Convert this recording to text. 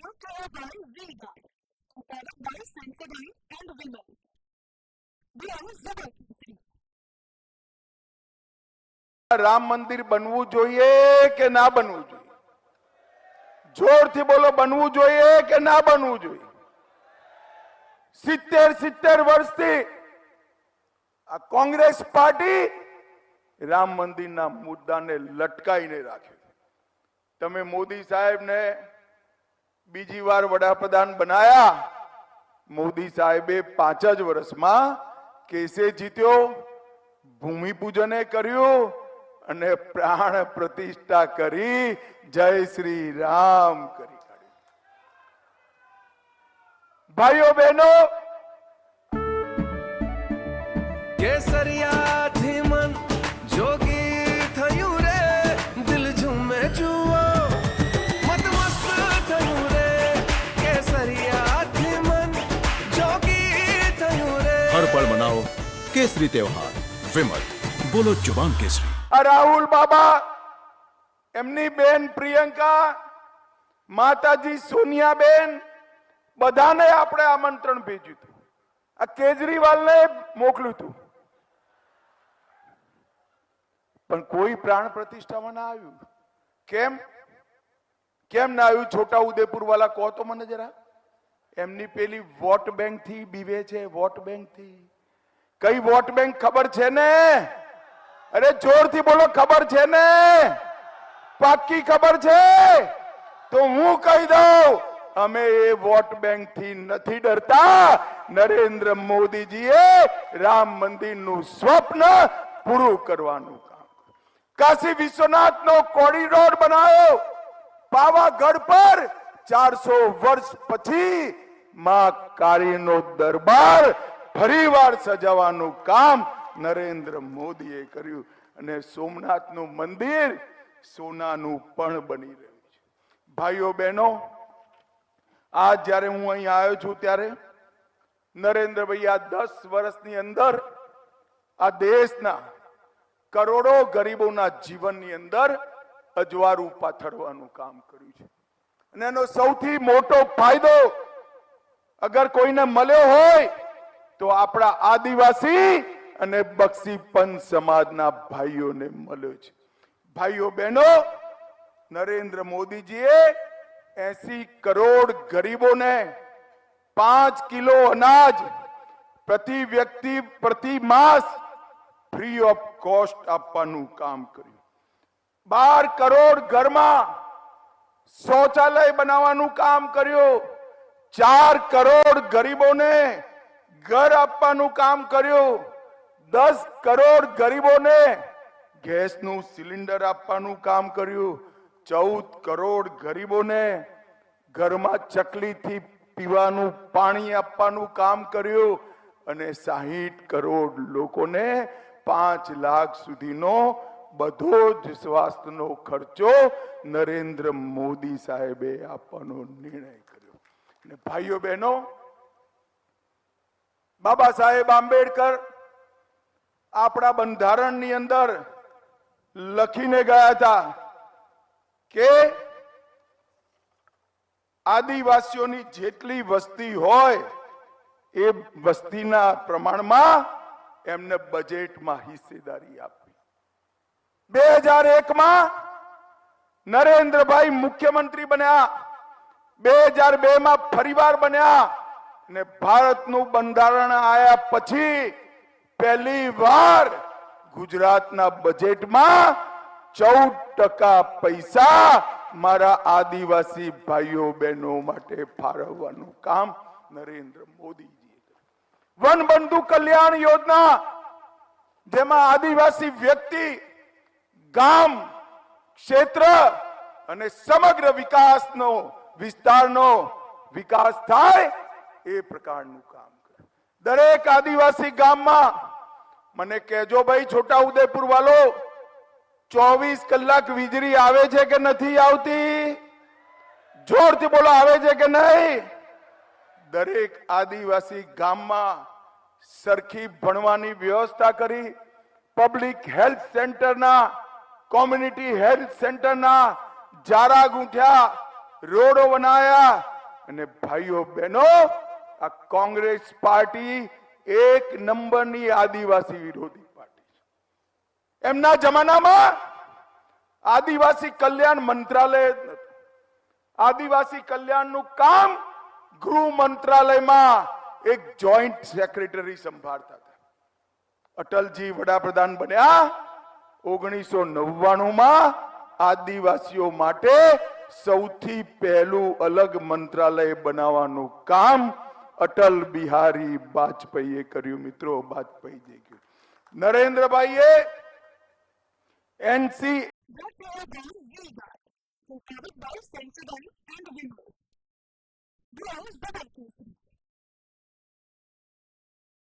brought to you by Vega, a product by Sensodyne and Vimal. We are Zubal. Ram મંદિર બનવું જોઈએ કે ના બનવું જોઈએ? જોરથી બોલો, બનવું જોઈએ કે ના બનવું જોઈએ? 70 વર્ષથી આ કોંગ્રેસ પાર્ટી રામ મંદિરના મુદ્દાને લટકાઈને રાખે. તમે મોદી સાહેબને બીજી વાર વડાપ્રધાન બનાયા. મોદી સાહેબે 5 જ વર્ષમાં કેસે જીત્યો, ભૂમિપૂજને કર્યું અને પ્રાણ પ્રતિષ્ઠા કરી જય શ્રી રામ કરી કાઢ્યું. ભાઈઓ બહેનો, કેસરિયા થી મન જોગી થયું રે, દિલ ઝૂમે જુઓ મત મસ્ત થયું રે. કેસરિયા થી મન જોગી થયું રે. हर पल मनाओ केसरी त्योहार. विमल, बोलो जुबान केसरी. રાહુલ બાબા, એમની બેન પ્રિયંકા, માતાજી સોનિયાબેન, બધાને આપણે આમંત્રણ ભેજ્યું હતું. આ કેજરીવાલને મોકલ્યું હતું, પણ કોઈ પ્રાણ પ્રતિષ્ઠામાં ના આવ્યું. કેમ કેમ ના આવ્યું? છોટા ઉદેપુર વાળા કહો તો મને જરા. એમની પેલી વોટ બેંક થી બીવે છે. વોટ બેંક થી કઈ વોટ બેંક ખબર છે ને? અરે જોરથી બોલો, ખબર છે ને? પાક્કી ખબર છે? તો હું કહી દઉં, અમે એ વોટ બેંક થી નથી ડરતા. નરેન્દ્ર મોદીજીએ રામ મંદિરનું સ્વપ્ન પૂરું કરવાનું કામ. કાશી વિશ્વનાથનો કોરિડોર બનાવ્યો. પાવાગઢ પર 400 વર્ષ પછી માં કાળીનો દરબાર ફરીવાર સજાવવાનું કામ નરેન્દ્ર મોદીએ કર્યું. અને સોમનાથનું મંદિર સોનાનું પણ બની રહ્યું છે. ભાઈઓ બહેનો, આજ જ્યારે હું અહીં આવ્યો છું ત્યારે નરેન્દ્રભાઈ આ 10 વર્ષની અંદર આ દેશના કરોડો ગરીબોના જીવનની અંદર અજવાળું પાથરવાનું કામ કર્યું છે. અને એનો સૌથી મોટો ફાયદો અગર કોઈને મળ્યો હોય તો આપણા આદિવાસી અને બક્ષી પંથ સમાજના ભાઈઓને મળ્યો છે. ભાઈઓ બહેનો, નરેન્દ્ર મોદીજીએ 80 કરોડ ગરીબોને 5 કિલો અનાજ પ્રતિ વ્યક્તિ પ્રતિ માસ ફ્રી ઓફ કોસ્ટ આપવાનું કામ કર્યું. 12 કરોડ ઘરમાં શૌચાલય બનાવવાનું કામ કર્યું. 4 કરોડ ગરીબોને ઘર આપવાનું કામ કર્યું. 10 કરોડ ગરીબોને ગેસનું સિલિન્ડર આપવાનું કામ કર્યું. 14 કરોડ ગરીબોને ઘરમાં ચકલીથી પીવાનું પાણી આપવાનું કામ કર્યું. અને 60 કરોડ લોકોને 5 લાખ સુધીનો બધો જ સ્વાસ્થ્યનો ખર્ચો નરેન્દ્ર મોદી સાહેબે આપવાનો નિર્ણય કર્યો. અને ભાઈઓ બહેનો, બાબા સાહેબ આંબેડકર આપણા બંધારણની અંદર લખીને ગયા હતા કે આદિવાસીઓની જેટલી વસ્તી હોય એ વસ્તીના પ્રમાણમાં એમને બજેટમાં હિસ્સેદારી આપવી. 2001માં નરેન્દ્રભાઈ મુખ્યમંત્રી બન્યા. 2002માં ફરીવાર બન્યા. અને ભારતનું બંધારણ આયા પછી પહેલી વાર ગુજરાતના બજેટમાં 14% પૈસા મારા આદિવાસી ભાઈઓ બહેનો માટે ફાળવવાનું કામ નરેન્દ્ર મોદીજીએ કર્યું. વન બંધુ કલ્યાણ યોજના, જેમાં આદિવાસી વ્યક્તિ, ગામ, ક્ષેત્ર અને સમગ્ર વિકાસનો વિસ્તારનો વિકાસ થાય એ પ્રકારનું કામ કરે. દરેક આદિવાસી ગામમાં મને કહેજો ભાઈ, છોટા ઉદેપુર વાળો, 24 કલાક વીજળી આવે છે કે નથી આવતી? જોરથી બોલો, આવે છે કે નહીં? દરેક આદિવાસી ગામમાં સરખી ભણવાની વ્યવસ્થા કરી. પબ્લિક હેલ્થ સેન્ટરના, કોમ્યુનિટી હેલ્થ સેન્ટરના જારા ગૂંઠ્યા. રોડો બનાયા અને ભાઈઓ બહેનો આ કોંગ્રેસ પાર્ટી એક નંબરની આદિવાસી વિરોધી પાર્ટી છે. એમના જમાનામાં આદિવાસી કલ્યાણ મંત્રાલય જ નહોતું. આદિવાસી કલ્યાણનું કામ ગૃહ મંત્રાલયમાં એક જોઈન્ટ સેક્રેટરી સંભાળતા હતા. અટલજી વડાપ્રધાન બન્યા 1999માં આદિવાસીઓ માટે સૌથી પહેલું અલગ મંત્રાલય બનાવવાનું કામ અટલ બિહારી વાજપેયીએ કર્યું. મિત્રો, વાજપેયી જઈ ગયું. નરેન્દ્રભાઈએ NC That paragraph will that, supported by Sensodyne and Vimal. There is the vacancy.